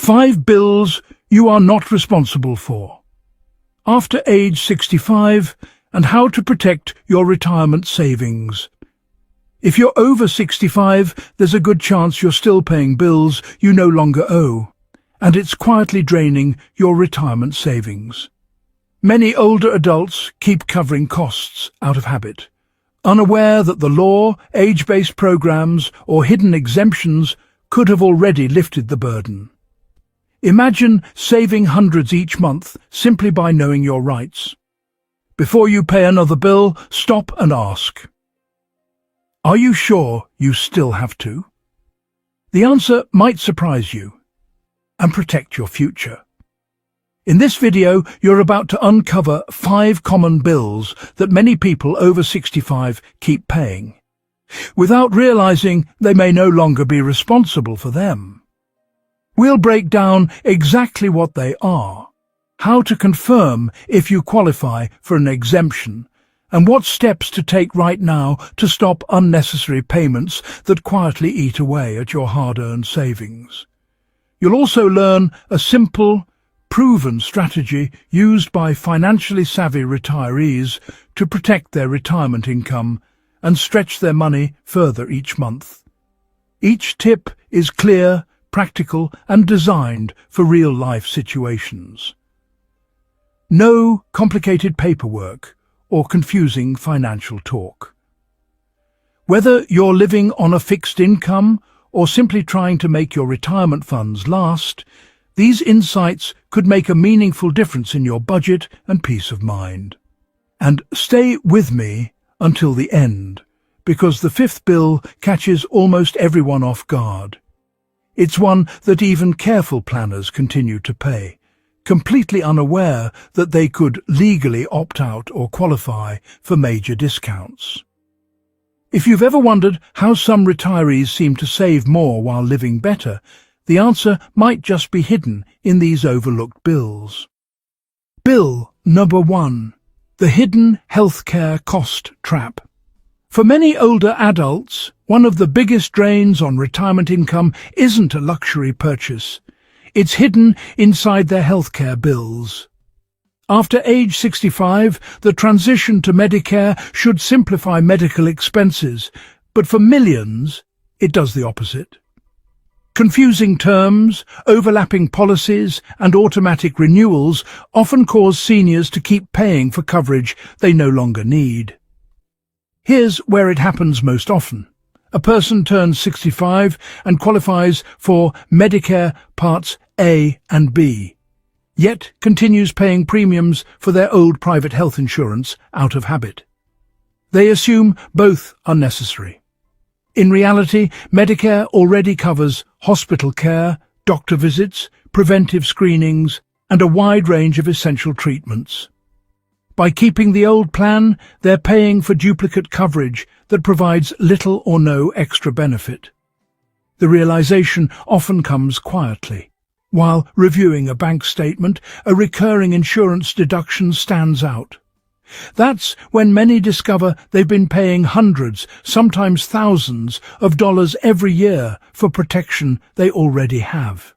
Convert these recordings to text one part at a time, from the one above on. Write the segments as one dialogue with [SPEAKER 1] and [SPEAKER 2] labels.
[SPEAKER 1] 5 bills you are not responsible for. After age 65, and how to protect your retirement savings. If you're over 65, there's a good chance you're still paying bills you no longer owe, and it's quietly draining your retirement savings. Many older adults keep covering costs out of habit, unaware that the law, age-based programs, or hidden exemptions could have already lifted the burden. Imagine saving hundreds each month simply by knowing your rights. Before you pay another bill, stop and ask, are you sure you still have to? The answer might surprise you and protect your future. In this video, you're about to uncover 5 common bills that many people over 65 keep paying, without realizing they may no longer be responsible for them. We'll break down exactly what they are, how to confirm if you qualify for an exemption, and what steps to take right now to stop unnecessary payments that quietly eat away at your hard-earned savings. You'll also learn a simple, proven strategy used by financially savvy retirees to protect their retirement income and stretch their money further each month. Each tip is clear, practical, and designed for real-life situations. No complicated paperwork or confusing financial talk. Whether you're living on a fixed income or simply trying to make your retirement funds last, these insights could make a meaningful difference in your budget and peace of mind. And stay with me until the end, because the 5th bill catches almost everyone off guard. It's one that even careful planners continue to pay, completely unaware that they could legally opt out or qualify for major discounts. If you've ever wondered how some retirees seem to save more while living better, the answer might just be hidden in these overlooked bills. Bill number 1. The hidden healthcare cost trap. For many older adults, one of the biggest drains on retirement income isn't a luxury purchase. It's hidden inside their healthcare bills. After age 65, the transition to Medicare should simplify medical expenses, but for millions, it does the opposite. Confusing terms, overlapping policies, and automatic renewals often cause seniors to keep paying for coverage they no longer need. Here's where it happens most often. A person turns 65 and qualifies for Medicare Parts A and B, yet continues paying premiums for their old private health insurance out of habit. They assume both are necessary. In reality, Medicare already covers hospital care, doctor visits, preventive screenings, and a wide range of essential treatments. By keeping the old plan, they're paying for duplicate coverage that provides little or no extra benefit. The realization often comes quietly. While reviewing a bank statement, a recurring insurance deduction stands out. That's when many discover they've been paying hundreds, sometimes thousands, of dollars every year for protection they already have.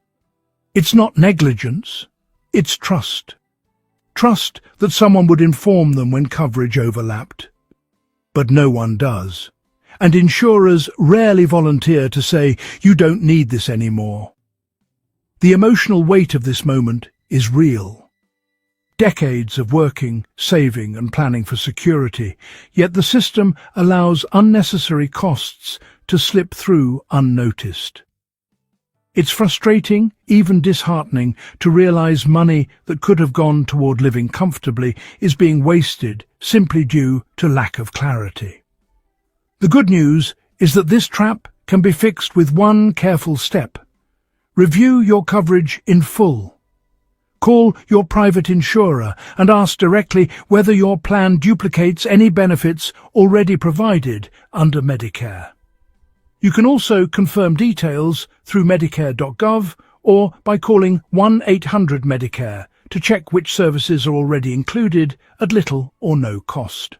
[SPEAKER 1] It's not negligence, it's trust. Trust that someone would inform them when coverage overlapped. But no one does, and insurers rarely volunteer to say, "You don't need this anymore." The emotional weight of this moment is real. Decades of working, saving, and planning for security, yet the system allows unnecessary costs to slip through unnoticed. It's frustrating, even disheartening, to realize money that could have gone toward living comfortably is being wasted simply due to lack of clarity. The good news is that this trap can be fixed with one careful step. Review your coverage in full. Call your private insurer and ask directly whether your plan duplicates any benefits already provided under Medicare. You can also confirm details through Medicare.gov or by calling 1-800-MEDICARE to check which services are already included at little or no cost.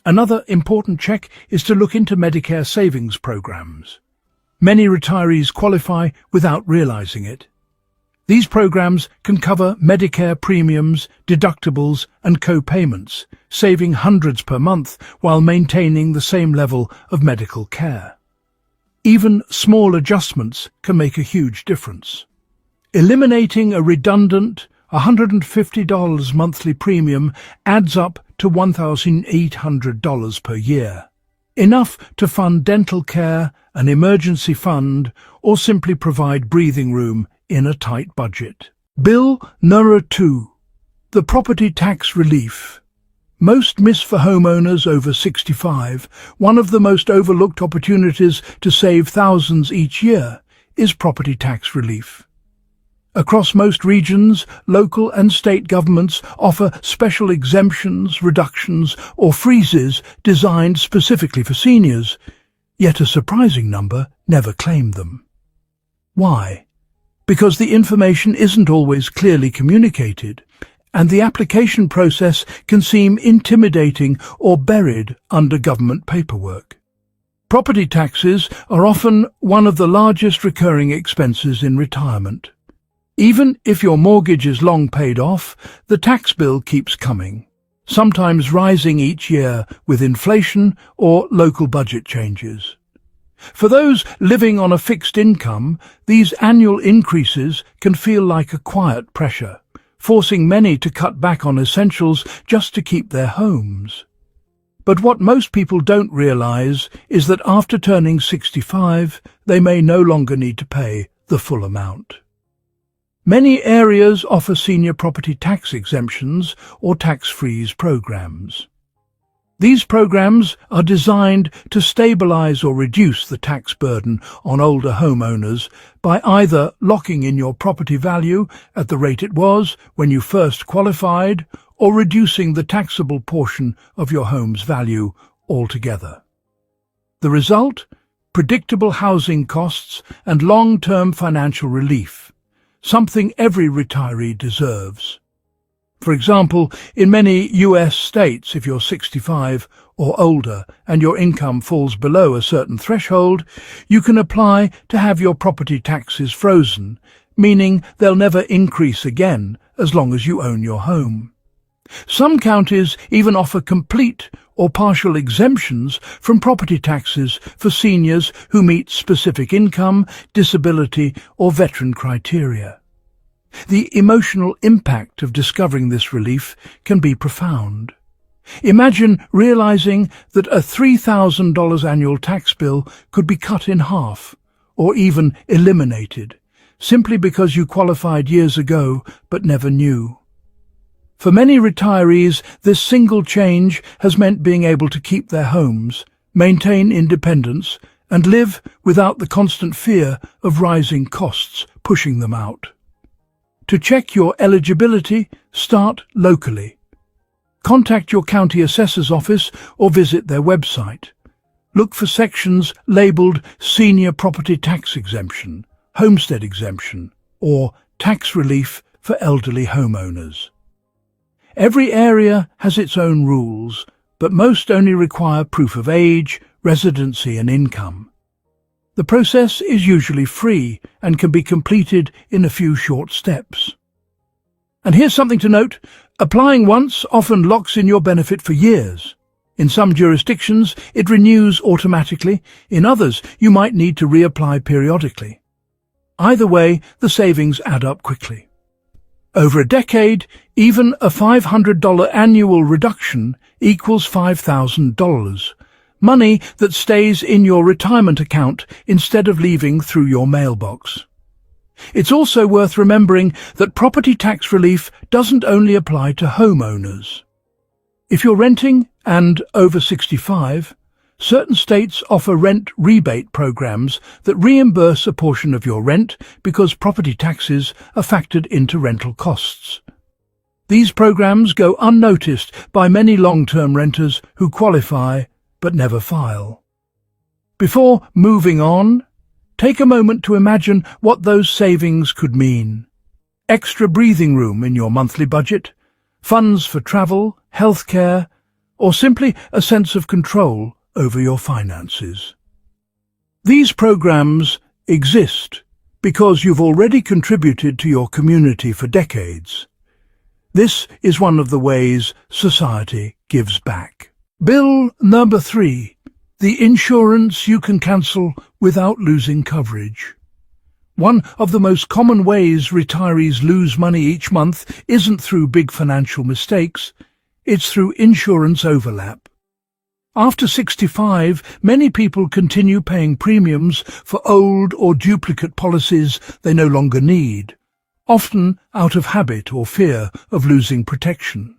[SPEAKER 1] Another important check is to look into Medicare savings programs. Many retirees qualify without realizing it. These programs can cover Medicare premiums, deductibles and co-payments, saving hundreds per month while maintaining the same level of medical care. Even small adjustments can make a huge difference. Eliminating a redundant $150 monthly premium adds up to $1,800 per year, enough to fund dental care, an emergency fund, or simply provide breathing room in a tight budget. Bill number 2. The property tax relief. Most miss for homeowners over 65. One of the most overlooked opportunities to save thousands each year is property tax relief. Across most regions, local and state governments offer special exemptions, reductions, or freezes designed specifically for seniors, yet a surprising number never claim them. Why? Because the information isn't always clearly communicated, and the application process can seem intimidating or buried under government paperwork. Property taxes are often one of the largest recurring expenses in retirement. Even if your mortgage is long paid off, the tax bill keeps coming, sometimes rising each year with inflation or local budget changes. For those living on a fixed income, these annual increases can feel like a quiet pressure, forcing many to cut back on essentials just to keep their homes. But what most people don't realize is that after turning 65, they may no longer need to pay the full amount. Many areas offer senior property tax exemptions or tax-freeze programs. These programs are designed to stabilize or reduce the tax burden on older homeowners by either locking in your property value at the rate it was when you first qualified or reducing the taxable portion of your home's value altogether. The result? Predictable housing costs and long-term financial relief, something every retiree deserves. For example, in many US states, if you're 65 or older and your income falls below a certain threshold, you can apply to have your property taxes frozen, meaning they'll never increase again as long as you own your home. Some counties even offer complete or partial exemptions from property taxes for seniors who meet specific income, disability or veteran criteria. The emotional impact of discovering this relief can be profound. Imagine realizing that a $3,000 annual tax bill could be cut in half, or even eliminated, simply because you qualified years ago but never knew. For many retirees, this single change has meant being able to keep their homes, maintain independence, and live without the constant fear of rising costs pushing them out. To check your eligibility, start locally. Contact your county assessor's office or visit their website. Look for sections labeled Senior Property Tax Exemption, Homestead Exemption, or Tax Relief for Elderly Homeowners. Every area has its own rules, but most only require proof of age, residency and income. The process is usually free and can be completed in a few short steps. And here's something to note: applying once often locks in your benefit for years. In some jurisdictions, it renews automatically. In others, you might need to reapply periodically. Either way, the savings add up quickly. Over a decade, even a $500 annual reduction equals $5,000. Money that stays in your retirement account instead of leaving through your mailbox. It's also worth remembering that property tax relief doesn't only apply to homeowners. If you're renting and over 65, certain states offer rent rebate programs that reimburse a portion of your rent because property taxes are factored into rental costs. These programs go unnoticed by many long-term renters who qualify but never file. Before moving on, take a moment to imagine what those savings could mean. Extra breathing room in your monthly budget, funds for travel, healthcare, or simply a sense of control over your finances. These programs exist because you've already contributed to your community for decades. This is one of the ways society gives back. Bill number 3. The insurance you can cancel without losing coverage. One of the most common ways retirees lose money each month isn't through big financial mistakes, it's through insurance overlap. After 65, many people continue paying premiums for old or duplicate policies they no longer need, often out of habit or fear of losing protection.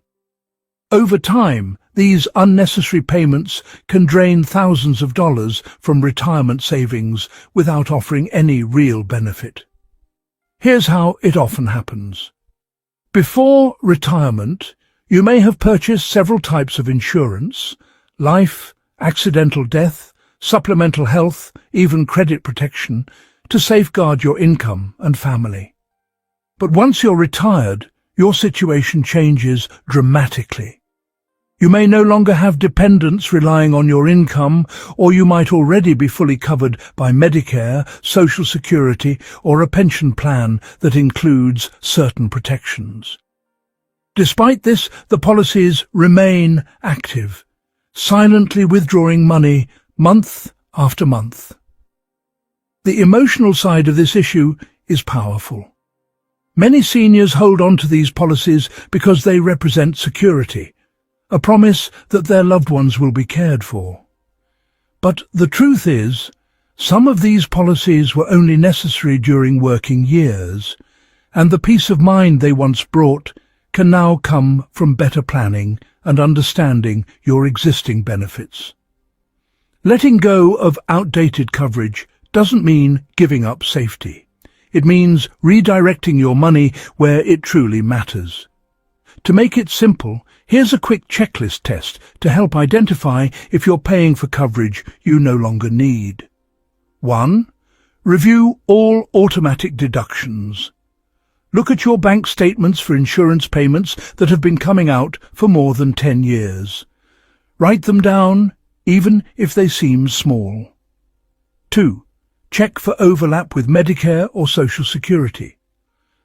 [SPEAKER 1] Over time, these unnecessary payments can drain thousands of dollars from retirement savings without offering any real benefit. Here's how it often happens. Before retirement, you may have purchased several types of insurance: life, accidental death, supplemental health, even credit protection, to safeguard your income and family. But once you're retired, your situation changes dramatically. You may no longer have dependents relying on your income, or you might already be fully covered by Medicare, Social Security, or a pension plan that includes certain protections. Despite this, the policies remain active, silently withdrawing money month after month. The emotional side of this issue is powerful. Many seniors hold on to these policies because they represent security, a promise that their loved ones will be cared for. But the truth is, some of these policies were only necessary during working years, and the peace of mind they once brought can now come from better planning and understanding your existing benefits. Letting go of outdated coverage doesn't mean giving up safety. It means redirecting your money where it truly matters. To make it simple, here's a quick checklist test to help identify if you're paying for coverage you no longer need. 1. Review all automatic deductions. Look at your bank statements for insurance payments that have been coming out for more than 10 years. Write them down, even if they seem small. 2. Check for overlap with Medicare or Social Security.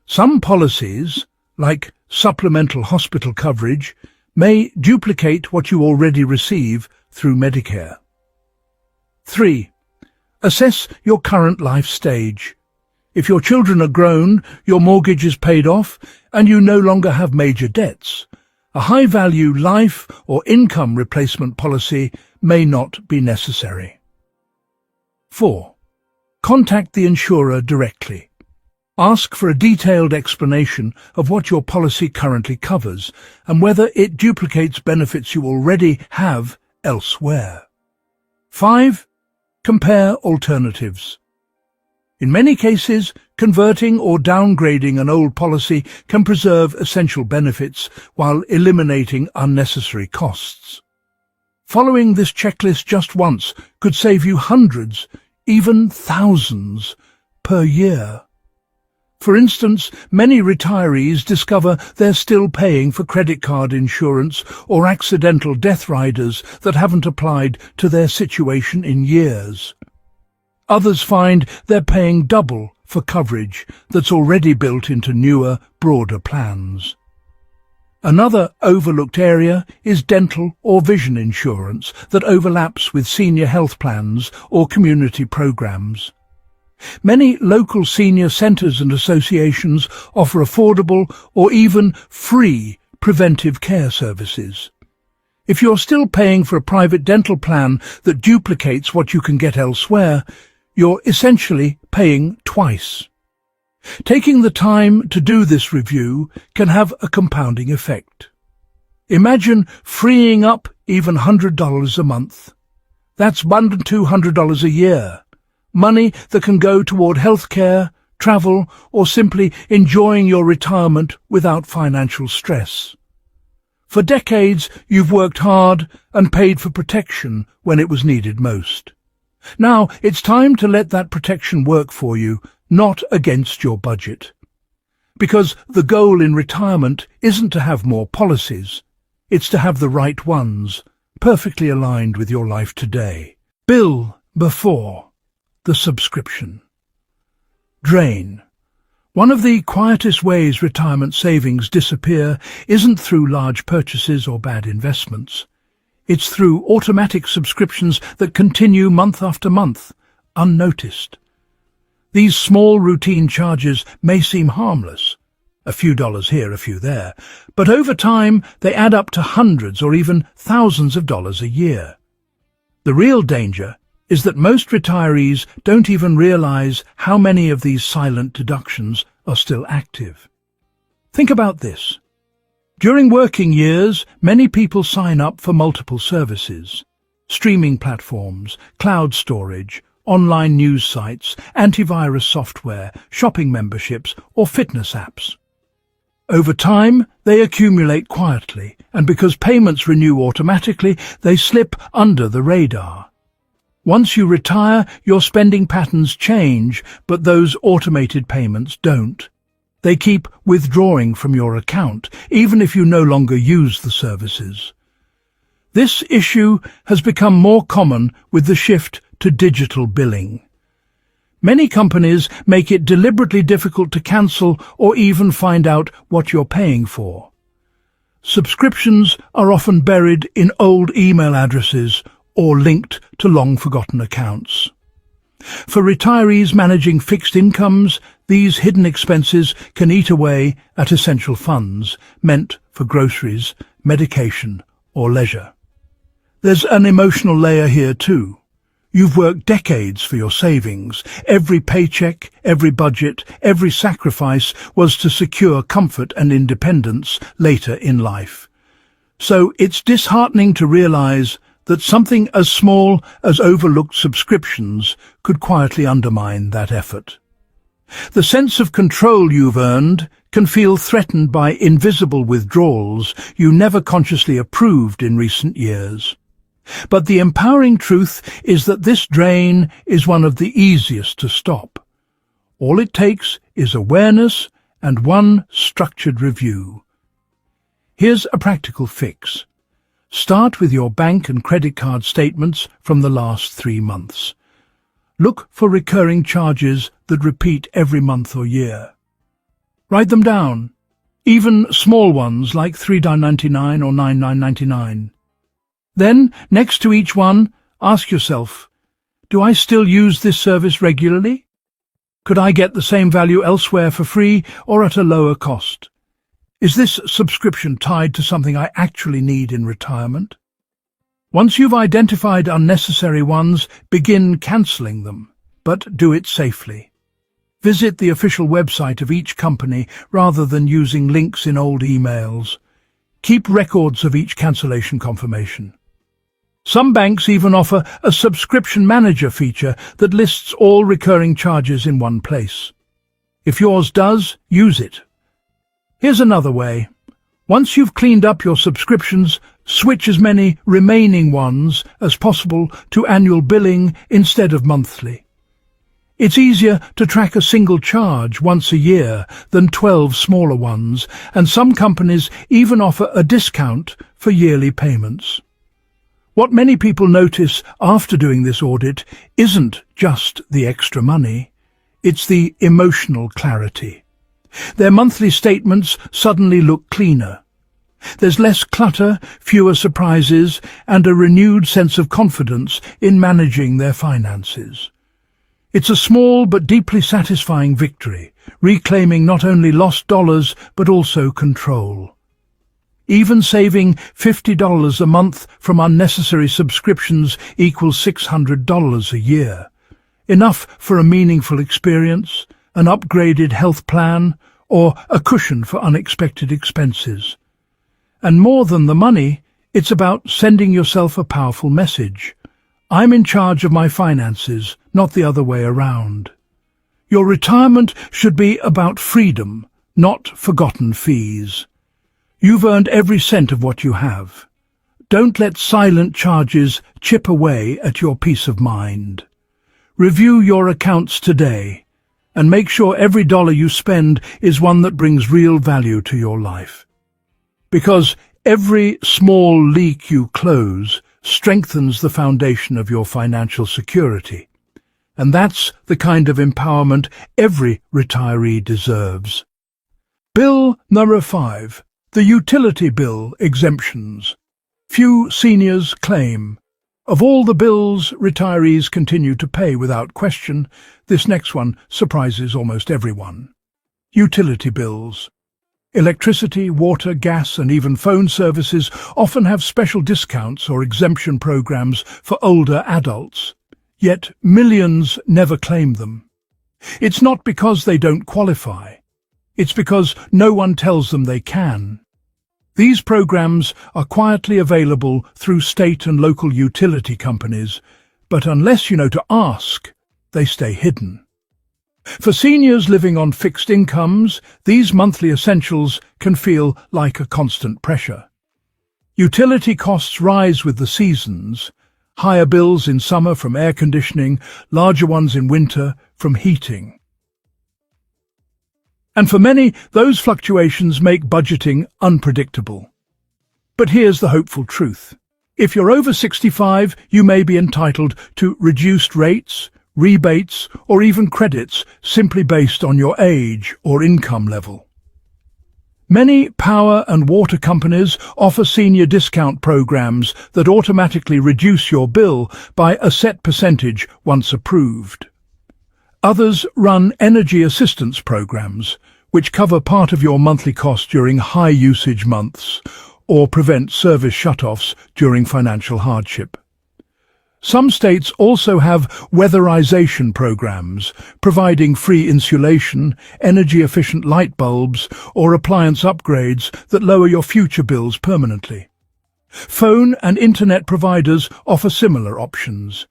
[SPEAKER 1] Some policies, like supplemental hospital coverage, may duplicate what you already receive through Medicare. 3. Assess your current life stage. If your children are grown, your mortgage is paid off, and you no longer have major debts, a high-value life or income replacement policy may not be necessary. 4. Contact the insurer directly. Ask for a detailed explanation of what your policy currently covers and whether it duplicates benefits you already have elsewhere. 5. Compare alternatives. In many cases, converting or downgrading an old policy can preserve essential benefits while eliminating unnecessary costs. Following this checklist just once could save you hundreds, even thousands, per year. For instance, many retirees discover they're still paying for credit card insurance or accidental death riders that haven't applied to their situation in years. Others find they're paying double for coverage that's already built into newer, broader plans. Another overlooked area is dental or vision insurance that overlaps with senior health plans or community programs. Many local senior centres and associations offer affordable or even free preventive care services. If you're still paying for a private dental plan that duplicates what you can get elsewhere, you're essentially paying twice. Taking the time to do this review can have a compounding effect. Imagine freeing up even $100 a month. That's $1,200 a year. Money that can go toward healthcare, travel, or simply enjoying your retirement without financial stress. For decades, you've worked hard and paid for protection when it was needed most. Now it's time to let that protection work for you, not against your budget. Because the goal in retirement isn't to have more policies, it's to have the right ones, perfectly aligned with your life today. Bill before the subscription. Drain. One of the quietest ways retirement savings disappear isn't through large purchases or bad investments. It's through automatic subscriptions that continue month after month, unnoticed. These small routine charges may seem harmless, a few dollars here, a few there, but over time they add up to hundreds or even thousands of dollars a year. The real danger is that most retirees don't even realize how many of these silent deductions are still active. Think about this. During working years, many people sign up for multiple services: streaming platforms, cloud storage, online news sites, antivirus software, shopping memberships, or fitness apps. Over time, they accumulate quietly, and because payments renew automatically, they slip under the radar. Once you retire, your spending patterns change, but those automated payments don't. They keep withdrawing from your account, even if you no longer use the services. This issue has become more common with the shift to digital billing. Many companies make it deliberately difficult to cancel or even find out what you're paying for. Subscriptions are often buried in old email addresses or linked to long-forgotten accounts. For retirees managing fixed incomes, these hidden expenses can eat away at essential funds meant for groceries, medication, or leisure. There's an emotional layer here too. You've worked decades for your savings. Every paycheck, every budget, every sacrifice was to secure comfort and independence later in life. So it's disheartening to realize that something as small as overlooked subscriptions could quietly undermine that effort. The sense of control you've earned can feel threatened by invisible withdrawals you never consciously approved in recent years. But the empowering truth is that this drain is one of the easiest to stop. All it takes is awareness and one structured review. Here's a practical fix. Start with your bank and credit card statements from the last 3 months. Look for recurring charges that repeat every month or year. Write them down, even small ones like $3.99 or $9.99. Then, next to each one, ask yourself, do I still use this service regularly? Could I get the same value elsewhere for free or at a lower cost? Is this subscription tied to something I actually need in retirement? Once you've identified unnecessary ones, begin cancelling them, but do it safely. Visit the official website of each company rather than using links in old emails. Keep records of each cancellation confirmation. Some banks even offer a subscription manager feature that lists all recurring charges in one place. If yours does, use it. Here's another way. Once you've cleaned up your subscriptions, switch as many remaining ones as possible to annual billing instead of monthly. It's easier to track a single charge once a year than 12 smaller ones, and some companies even offer a discount for yearly payments. What many people notice after doing this audit isn't just the extra money, it's the emotional clarity. Their monthly statements suddenly look cleaner. There's less clutter, fewer surprises, and a renewed sense of confidence in managing their finances. It's a small but deeply satisfying victory, reclaiming not only lost dollars but also control. Even saving $50 a month from unnecessary subscriptions equals $600 a year. Enough for a meaningful experience, an upgraded health plan, or a cushion for unexpected expenses. And more than the money, it's about sending yourself a powerful message. I'm in charge of my finances, not the other way around. Your retirement should be about freedom, not forgotten fees. You've earned every cent of what you have. Don't let silent charges chip away at your peace of mind. Review your accounts today, and make sure every dollar you spend is one that brings real value to your life. Because every small leak you close strengthens the foundation of your financial security. And that's the kind of empowerment every retiree deserves. Bill number 5. The utility bill exemptions. Few seniors claim. Of all the bills retirees continue to pay without question, this next one surprises almost everyone. Utility bills. Electricity, water, gas and even phone services often have special discounts or exemption programs for older adults. Yet millions never claim them. It's not because they don't qualify. It's because no one tells them they can. These programs are quietly available through state and local utility companies, but unless you know to ask, they stay hidden. For seniors living on fixed incomes, these monthly essentials can feel like a constant pressure. Utility costs rise with the seasons, higher bills in summer from air conditioning, larger ones in winter from heating. And for many, those fluctuations make budgeting unpredictable. But here's the hopeful truth. If you're over 65, you may be entitled to reduced rates, rebates, or even credits simply based on your age or income level. Many power and water companies offer senior discount programs that automatically reduce your bill by a set percentage once approved. Others run energy assistance programs, which cover part of your monthly cost during high-usage months or prevent service shutoffs during financial hardship. Some states also have weatherization programs, providing free insulation, energy-efficient light bulbs, or appliance upgrades that lower your future bills permanently. Phone and internet providers offer similar options.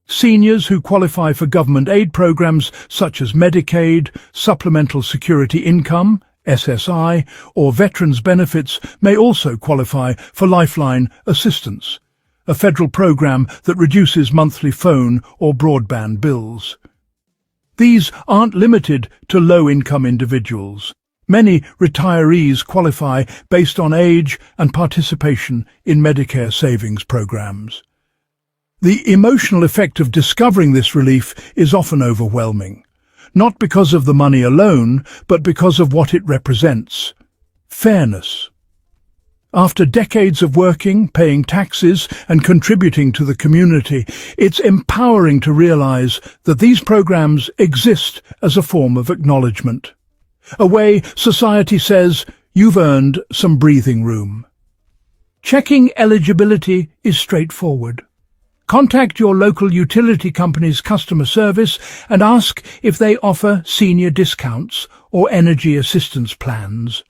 [SPEAKER 1] Seniors who qualify for government aid programs such as Medicaid, Supplemental Security Income, SSI, or Veterans Benefits may also qualify for Lifeline Assistance, a federal program that reduces monthly phone or broadband bills. These aren't limited to low-income individuals. Many retirees qualify based on age and participation in Medicare savings programs. The emotional effect of discovering this relief is often overwhelming, not because of the money alone, but because of what it represents: fairness. After decades of working, paying taxes, and contributing to the community, it's empowering to realize that these programs exist as a form of acknowledgement. A way society says, you've earned some breathing room. Checking eligibility is straightforward. Contact your local utility company's customer service and ask if they offer senior discounts or energy assistance plans.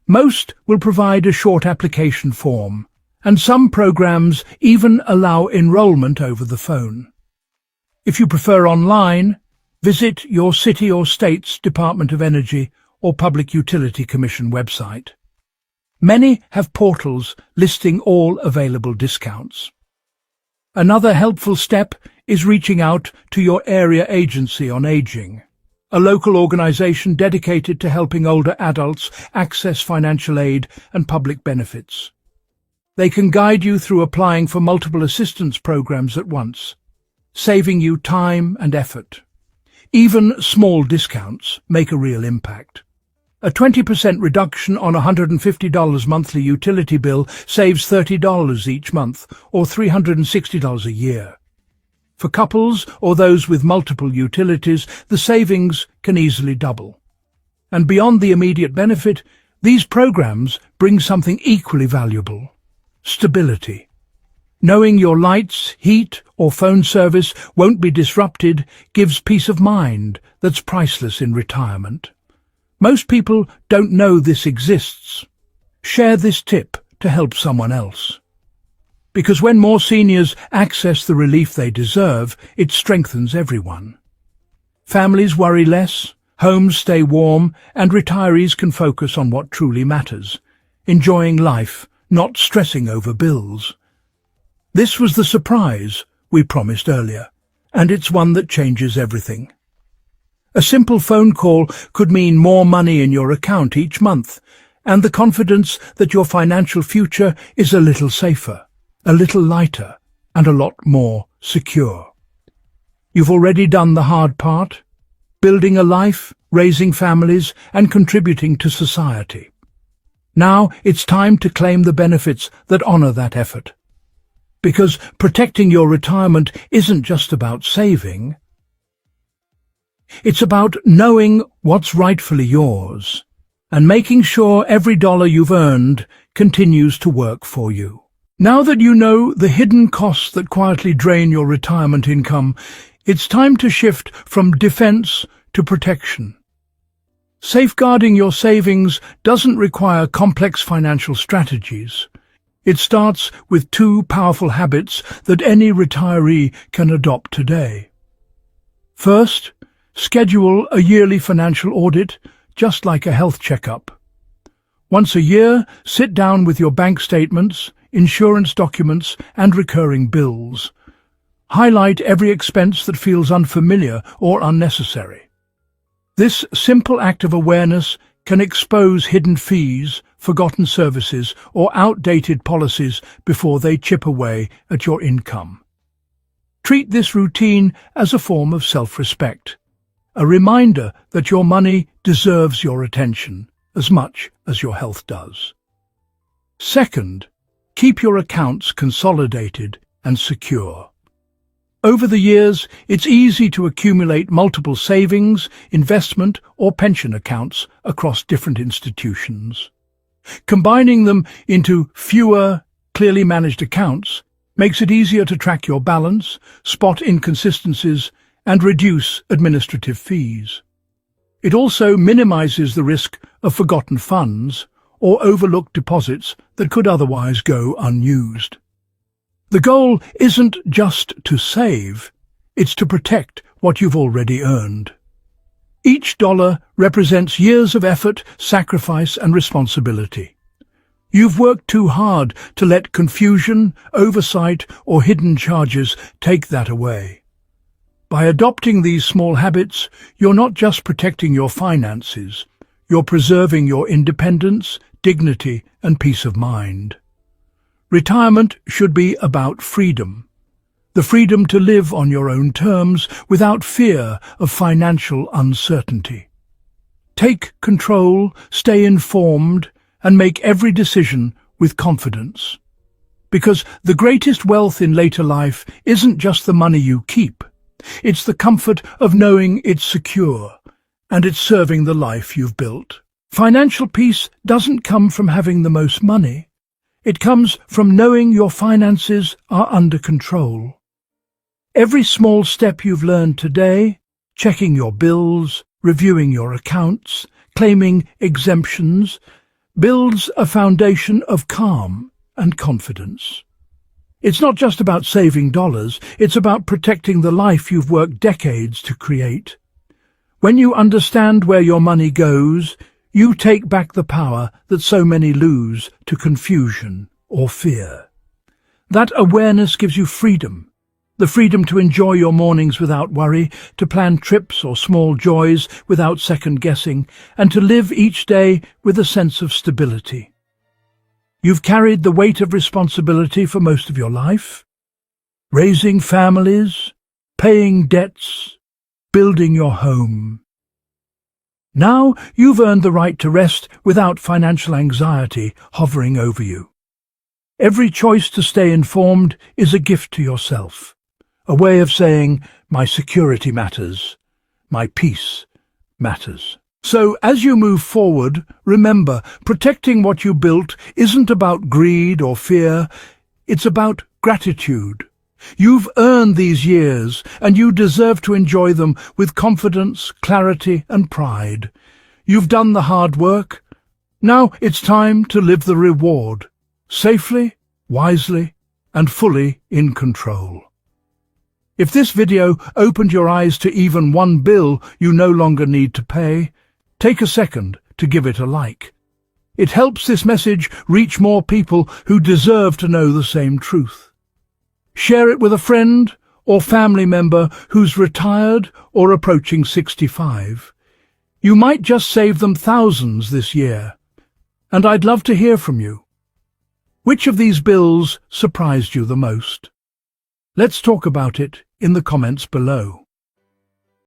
[SPEAKER 1] Most will provide a short application form, and some programs even allow enrollment over the phone. If you prefer online, visit your city or state's Department of Energy or Public Utility Commission website. Many have portals listing all available discounts. Another helpful step is reaching out to your area agency on aging, a local organization dedicated to helping older adults access financial aid and public benefits. They can guide you through applying for multiple assistance programs at once, saving you time and effort. Even small discounts make a real impact. A 20% reduction on a $150 monthly utility bill saves $30 each month, or $360 a year. For couples or those with multiple utilities, the savings can easily double. And beyond the immediate benefit, these programs bring something equally valuable: stability. Knowing your lights, heat, or phone service won't be disrupted gives peace of mind that's priceless in retirement. Most people don't know this exists. Share this tip to help someone else. Because when more seniors access the relief they deserve, it strengthens everyone. Families worry less, homes stay warm, and retirees can focus on what truly matters: enjoying life, not stressing over bills. This was the surprise we promised earlier, and it's one that changes everything. A simple phone call could mean more money in your account each month, and the confidence that your financial future is a little safer, a little lighter, and a lot more secure. You've already done the hard part, building a life, raising families, and contributing to society. Now it's time to claim the benefits that honor that effort. Because protecting your retirement isn't just about saving. It's about knowing what's rightfully yours and making sure every dollar you've earned continues to work for you. Now that you know the hidden costs that quietly drain your retirement income, it's time to shift from defense to protection. Safeguarding your savings doesn't require complex financial strategies. It starts with two powerful habits that any retiree can adopt today. First, schedule a yearly financial audit, just like a health checkup. Once a year, sit down with your bank statements, insurance documents, and recurring bills. Highlight every expense that feels unfamiliar or unnecessary. This simple act of awareness can expose hidden fees, forgotten services, or outdated policies before they chip away at your income. Treat this routine as a form of self-respect, a reminder that your money deserves your attention as much as your health does. Second, keep your accounts consolidated and secure. Over the years, it's easy to accumulate multiple savings, investment, or pension accounts across different institutions. Combining them into fewer, clearly managed accounts makes it easier to track your balance, spot inconsistencies, and reduce administrative fees. It also minimizes the risk of forgotten funds or overlooked deposits that could otherwise go unused. The goal isn't just to save, it's to protect what you've already earned. Each dollar represents years of effort, sacrifice, and responsibility. You've worked too hard to let confusion, oversight, or hidden charges take that away. By adopting these small habits, you're not just protecting your finances, you're preserving your independence, dignity, and peace of mind. Retirement should be about freedom. The freedom to live on your own terms without fear of financial uncertainty. Take control, stay informed, and make every decision with confidence. Because the greatest wealth in later life isn't just the money you keep. It's the comfort of knowing it's secure and it's serving the life you've built. Financial peace doesn't come from having the most money. It comes from knowing your finances are under control. Every small step you've learned today, checking your bills, reviewing your accounts, claiming exemptions, builds a foundation of calm and confidence. It's not just about saving dollars, it's about protecting the life you've worked decades to create. When you understand where your money goes, you take back the power that so many lose to confusion or fear. That awareness gives you freedom. The freedom to enjoy your mornings without worry, to plan trips or small joys without second-guessing, and to live each day with a sense of stability. You've carried the weight of responsibility for most of your life, raising families, paying debts, building your home. Now you've earned the right to rest without financial anxiety hovering over you. Every choice to stay informed is a gift to yourself, a way of saying, my security matters, my peace matters. So as you move forward, remember, protecting what you built isn't about greed or fear, it's about gratitude. You've earned these years, and you deserve to enjoy them with confidence, clarity, and pride. You've done the hard work. Now it's time to live the reward, safely, wisely, and fully in control. If this video opened your eyes to even one bill you no longer need to pay, take a second to give it a like. It helps this message reach more people who deserve to know the same truth. Share it with a friend or family member who's retired or approaching 65. You might just save them thousands this year. And I'd love to hear from you. Which of these bills surprised you the most? Let's talk about it in the comments below.